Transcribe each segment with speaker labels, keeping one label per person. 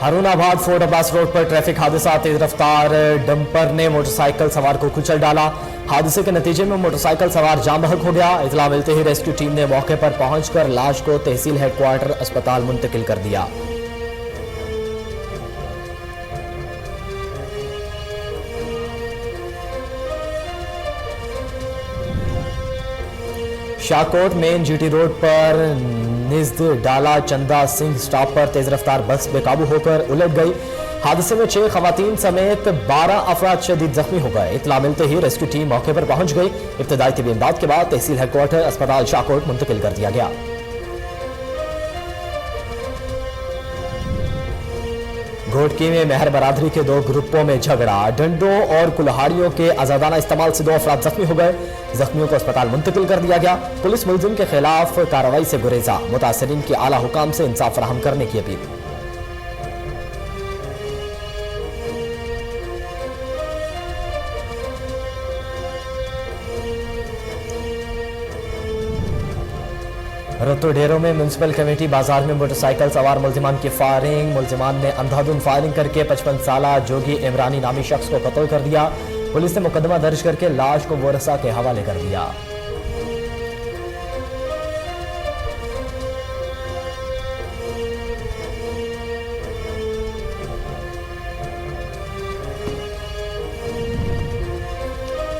Speaker 1: Harunabad fort Abbas road पर traffic हादसा। तेज रफ्तार डंपर ने मोटरसाइकिल सवार को कुचल डाला। हादसे के नतीजे में मोटरसाइकिल सवार जाम बहक हो गया। इतला मिलते ही रेस्क्यू टीम ने मौके पर पहुंचकर लाश को तहसील हेडक्वार्टर अस्पताल मुंतकिल कर दिया। शाहकोट मेन जीटी रोड पर निज्द डाला चंदा सिंह स्टॉप पर तेज रफ्तार बस बेकाबू होकर उलट गई। हादसे में 6 खवातीन समेत 12 अफराद शदीद जख्मी हो गए। इतला मिलते ही रेस्क्यू टीम मौके पर पहुंच गई। इब्तदाई तिबी इमदाद के बाद तहसील हेडक्वार्टर अस्पताल शाहकोट मुंतकिल कर दिया गया। घोटकी में मेहर बरादरी के 2 ग्रुपों में झगड़ा। डंडों और कुल्हाड़ियों के आजादाना इस्तेमाल से 2 अफराद जख्मी हो गए। जख्मियों को अस्पताल मुंतकिल कर दिया गया। पुलिस मुलजिम के खिलाफ कार्रवाई से गुरेजा। मुतासरीन की आला हुकाम से इंसाफ फराहम करने की अपील। रत्तो ढेरों में म्युनिसिपल कमेटी बाजार में मोटरसाइकिल सवार मुलजिमान की फायरिंग। मुलजिमान ने अंधाधुंध फायरिंग करके 55 साला जोगी इमरानी नामी शख्स को कत्ल कर दिया। पुलिस ने मुकदमा दर्ज करके लाश को वरसा के हवाले कर दिया।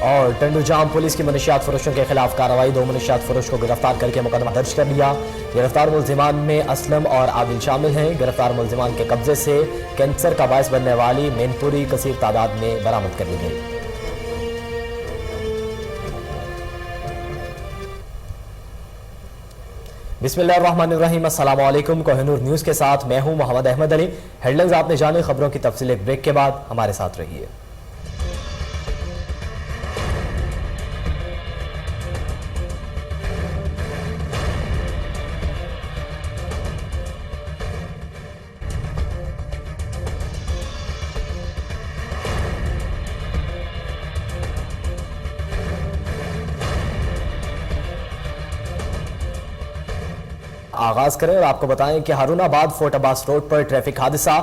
Speaker 1: और टंडूजाम पुलिस की मनशियात फरोशों के खिलाफ कार्रवाई। 2 मनशियात फरोश को गिरफ्तार करके मुकदमा दर्ज कर लिया। गिरफ्तार मुलजिमान में असलम और आदिल शामिल हैं। गिरफ्तार मुलजिमान के कब्जे से कैंसर का बायस बनने वाली मेनपुरी कसीर तादाद में बरामद कर ली गई। बिस्मिल्लाहिर्रहमानिर्रहीम। अस्सलाम वालेकुम। कोहिनूर न्यूज के साथ मैं हूं मोहम्मद अहमद अली। हेडलाइंस आपने जाने, खबरों की तफसील एक ब्रेक के बाद हमारे साथ रहिए। आगाज करें और आपको बताएं कि हारूनाबाद फोर्ट अब्बास रोड पर ट्रैफिक हादसा।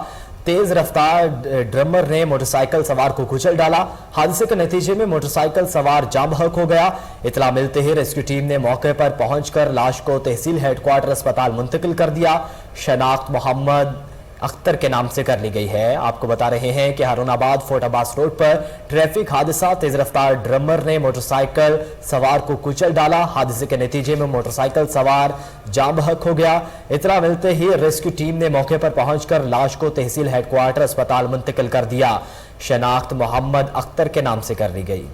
Speaker 1: तेज रफ्तार ड्रमर ने मोटरसाइकिल सवार को कुचल डाला। हादसे के नतीजे में मोटरसाइकिल सवार जाम बहक हो गया। इतला मिलते ही रेस्क्यू टीम ने मौके पर पहुंचकर लाश को तहसील हेडक्वार्टर अस्पताल मुंतकिल कर दिया। शनाख्त मोहम्मद अख्तर के नाम से कर ली गई है। आपको बता रहे हैं कि हारूनाबाद फोर्ट अब्बास रोड पर ट्रैफिक हादसा। तेज रफ्तार ड्रमर ने मोटरसाइकिल सवार को कुचल डाला। हादसे के नतीजे में मोटरसाइकिल सवार जाम बहक हो गया। इतला मिलते ही रेस्क्यू टीम ने मौके पर पहुंचकर लाश को तहसील हेडक्वार्टर अस्पताल मुंतकिल कर दिया। शनाख्त मोहम्मद अख्तर के नाम से कर ली गई।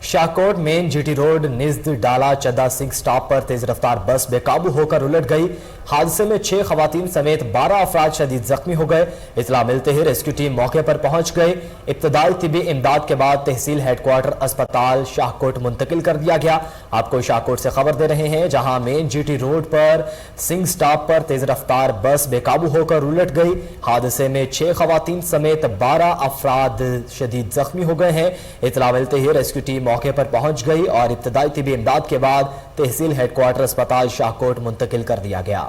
Speaker 1: शाहकोट मेन जीटी रोड निज्द डाला चंदा सिंह स्टॉप पर तेज रफ्तार बस बेकाबू होकर उलट गई। हादसे में 6 खवातीन समेत 12 अफराद शदीद जख्मी हो गए। इतला मिलते ही रेस्क्यू टीम मौके पर पहुंच गई। इब्तदाई तिबी इमदाद के बाद तहसील हेडक्वार्टर अस्पताल शाहकोट मुंतकिल कर दिया गया। आपको शाहकोट से खबर दे रहे हैं, जहां मेन जीटी रोड पर सिंह स्टॉप पर तेज रफ्तार बस बेकाबू होकर उलट गई। हादसे में 6 खवातीन समेत 12 अफराद शदीद जख्मी हो गए हैं। इतला मिलते ही रेस्क्यू टीम मौके पर पहुंच गई और इब्तदाई तिबी इमदाद के बाद तहसील हेडक्वार्टर अस्पताल शाहकोट मुंतकिल कर दिया गया।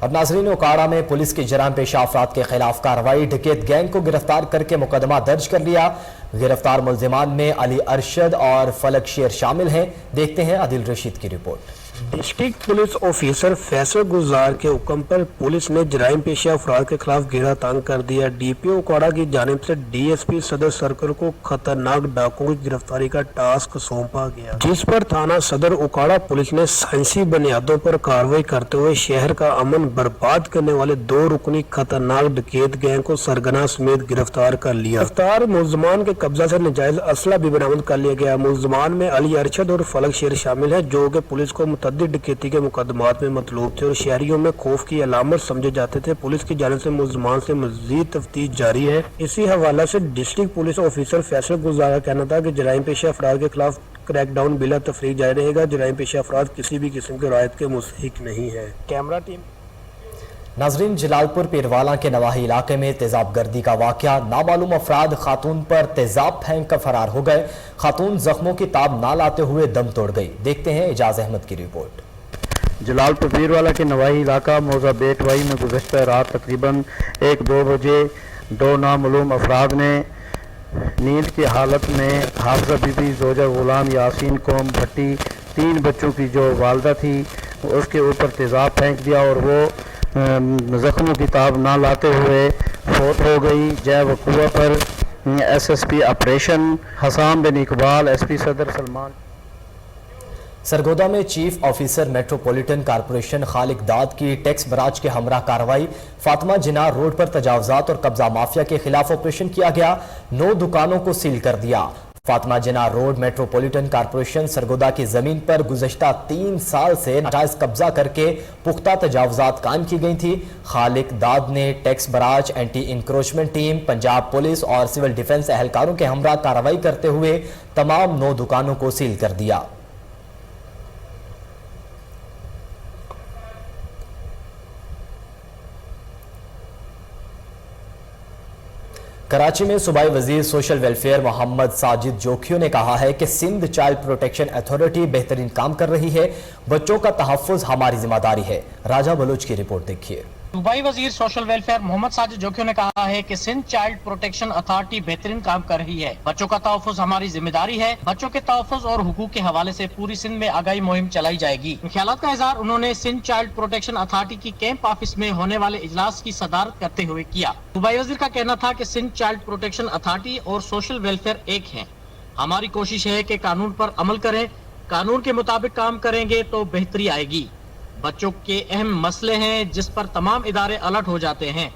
Speaker 1: और नाजरीन, ओकाड़ा में पुलिस की जराम पेशा अफराद के खिलाफ कार्रवाई। डकैत गैंग को गिरफ्तार करके मुकदमा दर्ज कर लिया। गिरफ्तार मुलजिमान में अली अरशद और फलक शेर शामिल हैं। देखते हैं आदिल रशीद की report.
Speaker 2: District police officer Faisal गुजार के हुक्म पर पुलिस ने जराइम पेशा अफराद के खिलाफ घेरा तंग कर दिया। डीपीओ उकाड़ा की जानिब से डीएसपी सदर सर्कल को खतरनाक डाकुओं की गिरफ्तारी का टास्क सौंपा गया, जिस पर थाना सदर उकाड़ा पुलिस ने साइंसी बुनियादों पर कार्रवाई करते हुए शहर का अमन बर्बाद करने वाले 2 रुकनी खतरनाक डकैत गैंग को सरगना समेत गिरफ्तार कर लिया। गिरफ्तार मुलजमान के कब्जा से नाजायज असला भी बरामद कर लिया गया। मुलजमान में अली अरशद और फलक शेर शामिल है, जो कि पुलिस को मुतअद्दिद डकैती के मुकदमात में मतलूब थे और शहरियों में खौफ की अलामत समझे जाते थे। पुलिस की जानिब से मुलजमान से मजीद तफ्तीश जारी है। इसी हवाले से डिस्ट्रिक्ट पुलिस ऑफिसर फैसल गुजार का कहना था कि जराइम पेशा अफराद के खिलाफ क्रैकडाउन बिला तफरीक जारी रहेगा। जराइम पेशा अफराद किसी भी किस्म की रायत के मुस्तहिक नहीं है। कैमरा टीम
Speaker 1: नाजरीन, जलालपुर पीरवाला के नवाही इलाके में तेजाब गर्दी का वाकया। नामालूम अफराद खातून पर तेजाब फेंक कर फरार हो गए। खातून जख्मों की ताब ना लाते हुए दम तोड़ गई। देखते हैं एजाज अहमद की रिपोर्ट।
Speaker 3: जलालपुर पीरवाला के नवाही इलाका मौजा बेटवाई में गुज़श्ता रात तकरीबन 1-2 बजे 2 नामालूम अफराद ने नींद की हालत में हाफजा बीबी, जोजा गुलाम, यासीन कौम भट्टी, 3 बच्चों की जो वालदा थी उसके ऊपर तेजाब फेंक दिया और वो जख्मों की ताब ना लाते हुए फौत हो गई। जय वकुआ पर SSP ऑपरेशन हसान बिन इकबाल, SP सदर सलमान।
Speaker 1: सरगोदा में चीफ ऑफिसर मेट्रोपॉलिटन कारपोरेशन खालिक दाद की टैक्स बराज के हमरा कार्रवाई। फातिमा जिन्ना रोड पर तजावजात और कब्जा माफिया के खिलाफ ऑपरेशन किया गया। 9 दुकानों को सील कर दिया। फातिमा जिन्ना रोड मेट्रोपॉलिटन कारपोरेशन सरगोदा की जमीन पर गुज़श्ता 3 साल से नाजायज कब्जा करके पुख्ता तजावजात कायम की गई थी। खालिक दाद ने tax barrage, anti encroachment team, Punjab police और सिविल डिफेंस एहलकारों के हमरा कार्रवाई करते हुए तमाम 9 दुकानों को सील कर दिया। कराची में सूबाई वजीर सोशल वेलफेयर मोहम्मद साजिद जोखियो ने कहा है कि सिंध चाइल्ड प्रोटेक्शन अथॉरिटी बेहतरीन काम कर रही है। बच्चों का तहफ़्फ़ुज़ हमारी जिम्मेदारी है। राजा बलूच की रिपोर्ट देखिए।
Speaker 4: सूबाई वजीर सोशल वेलफेयर मोहम्मद साजिद जोखियो ने कहा है कि सिंध चाइल्ड प्रोटेक्शन अथॉरिटी बेहतरीन काम कर रही है। बच्चों का तहफ़्फ़ुज़ हमारी जिम्मेदारी है। बच्चों के तहफ़्फ़ुज़ और हुकूक के हवाले से पूरी सिंध में आगाही मुहिम चलाई जाएगी। इन ख्यालात का इज़हार उन्होंने सिंध चाइल्ड प्रोटेक्शन अथॉरिटी की कैंप ऑफिस में होने वाले इजलास की सदारत करते हुए किया। सूबाई वजीर का कहना था कि सिंध चाइल्ड प्रोटेक्शन अथॉरिटी और सोशल वेलफेयर एक है। हमारी कोशिश है कि कानून पर अमल करें, कानून के मुताबिक काम करेंगे तो बेहतरी आएगी। बच्चों के अहम मसले हैं जिस पर तमाम इदारे अलर्ट हो जाते हैं।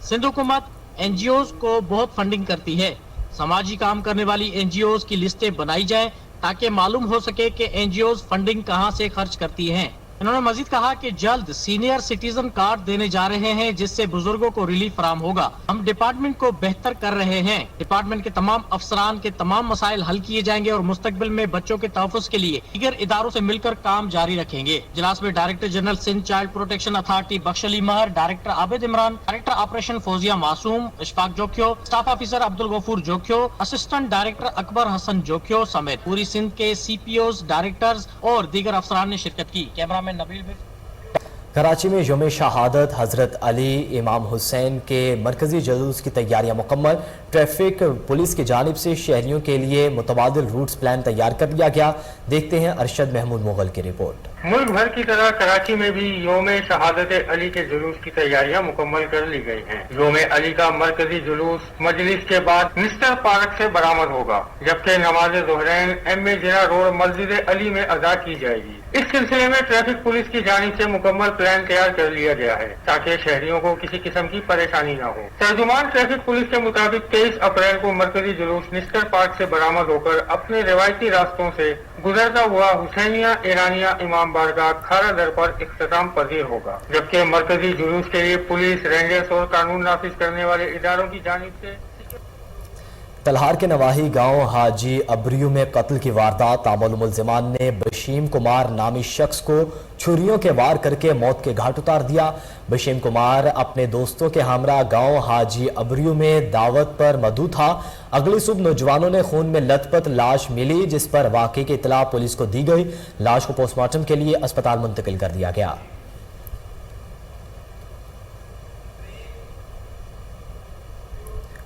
Speaker 4: सिंध हुकूमत NGOs को बहुत फंडिंग करती है। समाजी काम करने वाली NGOs की लिस्टें बनाई जाएं ताकि मालूम हो सके कि NGOs फंडिंग कहां से खर्च करती हैं। उन्होंने मजीद कहा कि जल्द सीनियर सिटीजन कार्ड देने जा रहे हैं जिससे बुजुर्गों को रिलीफ फराहम होगा। हम डिपार्टमेंट को बेहतर कर रहे हैं। डिपार्टमेंट के तमाम अफसरान के तमाम मसाइल हल किए जाएंगे और मुस्तकबिल में बच्चों के तहफ़्फ़ुज़ के लिए दीगर इदारों से मिलकर काम जारी रखेंगे। इजलास में director general Sindh child protection authority Bakhsh Ali Mahar, director Abid Imran, director operation Fauzia Masoom, Ishfaq Jokhio, staff officer Abdul Ghafoor Jokhio, assistant director Akbar Hasan Jokhio समेत पूरी सिंध के CPOs, डायरेक्टर्स और दीगर अफसरान ने शिरकत की। कैमरा
Speaker 1: कराची में यौम शहादत हजरत अली इमाम हुसैन के मरकजी जुलूस की तैयारियां मुकम्मल। ट्रैफिक पुलिस की जानिब से शहरियों के लिए मुतबादिल रूट्स प्लान तैयार कर लिया गया। देखते हैं अरशद महमूद मुगल की रिपोर्ट।
Speaker 5: मुल्क भर की तरह कराची में भी यौम शहादत अली के जुलूस की तैयारियां मुकम्मल कर ली गई हैं। यौम अली का मरकजी जुलूस मजलिस के बाद मिस्टर पार्क से बरामद होगा, जबकि नमाज ज़ोहरैन MA जिन्ना रोड मस्जिद अली में अदा की जाएगी। इस सिलसिले में ट्रैफिक पुलिस की जानिब से मुकम्मल प्लान तैयार कर लिया गया है ताकि शहरियों को किसी किस्म की परेशानी न हो। तर्जुमान ट्रैफिक पुलिस के मुताबिक 23 अप्रैल को मरकजी जुलूस मिस्टर पार्क से बरामद होकर अपने रिवायती रास्तों से गुजरता हुआ हुसैनिया ईरानिया इमाम बारगाह खारा दर पर इख्तिताम पजीर होगा, जबकि मरकजी जुलूस के लिए पुलिस, रेंजर्स और कानून नाफिज करने वाले इदारों की जानिब से
Speaker 1: तलहार के नवाही गांव हाजी अबरियू में कत्ल की वारदात। तामुल मुल्जिमान ने बशीम कुमार नामी शख्स को छुरियों के वार करके मौत के घाट उतार दिया। बशीम कुमार अपने दोस्तों के हमरा गांव हाजी अबरियू में दावत पर मदू था। अगली सुबह नौजवानों ने खून में लथपथ लाश मिली, जिस पर वाकई की इतला पुलिस को दी गई। लाश को पोस्टमार्टम के लिए अस्पताल मुंतकिल कर दिया गया।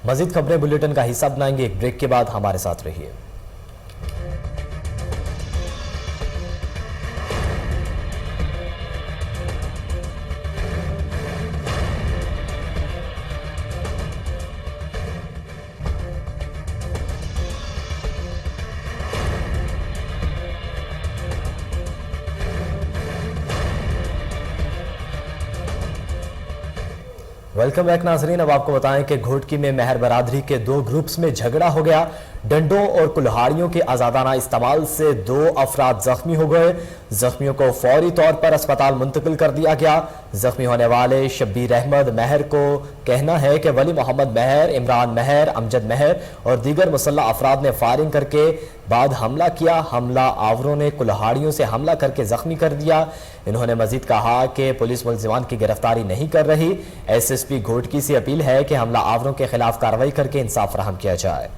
Speaker 1: मजीद खबरें बुलेटिन का हिस्सा बनाएंगे। एक ब्रेक के बाद हमारे साथ रहिए। वेलकम बैक नाजरीन। अब आपको बताएं कि घोटकी में मेहर बरादरी के 2 ग्रुप्स में झगड़ा हो गया। डंडों और कुल्हाड़ियों के आजादाना इस्तेमाल से 2 अफराद जख्मी हो गए। जख्मियों को फौरी तौर पर अस्पताल मुंतकिल कर दिया गया। जख्मी होने वाले शब्बीर अहमद महर को कहना है कि वली मोहम्मद महर, इमरान महर, अमजद महर और दीगर मुसल्लह अफराद ने फायरिंग करके बाद हमला किया। हमला आवरों ने कुल्हाड़ियों से हमला करके जख्मी कर दिया। इन्होंने मजीद कहा कि पुलिस मुलजिमान की गिरफ्तारी नहीं कर रही। SSP घोटकी से अपील है कि हमला आवरों के खिलाफ कार्रवाई करके इंसाफ फराहम किया जाए।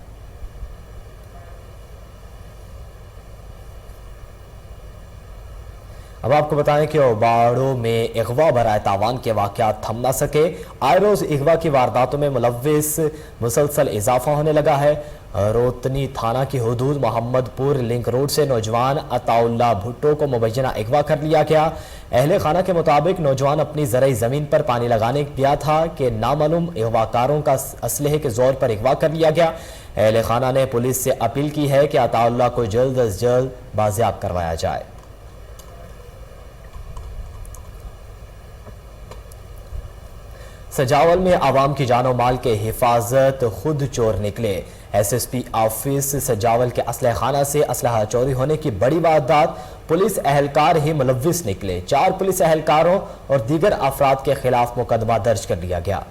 Speaker 1: अब आपको बताएं कि ओबाड़ो में अगवा बराए तावान के वाक़यात थम ना सके। आए रोज अगवा की वारदातों में मुलव्विस मुसलसल इजाफा होने लगा है। रोतनी थाना की हदूद मोहम्मदपुर लिंक रोड से नौजवान अताउल्ला भुट्टो को मुबैना अगवा कर लिया गया। अहले खाना के मुताबिक नौजवान अपनी ज़रई ज़मीन पर पानी लगाने गया था कि नामालूम अगवाकारों का असलहे के जोर पर अगवा कर लिया गया। अहले खाना ने पुलिस से अपील की है कि अताउल्ला को जल्द अज जल्द बाजियाब करवाया जाए। सजावल में आवाम की जानो माल के हिफाजत खुद चोर निकले। SSP ऑफिस सजावल के असलह खाना से असलहा चोरी होने की बड़ी वारदात, पुलिस एहलकार ही मुलव्विस निकले। 4 पुलिस एहलकारों और दीगर अफराद के खिलाफ मुकदमा दर्ज कर लिया गया।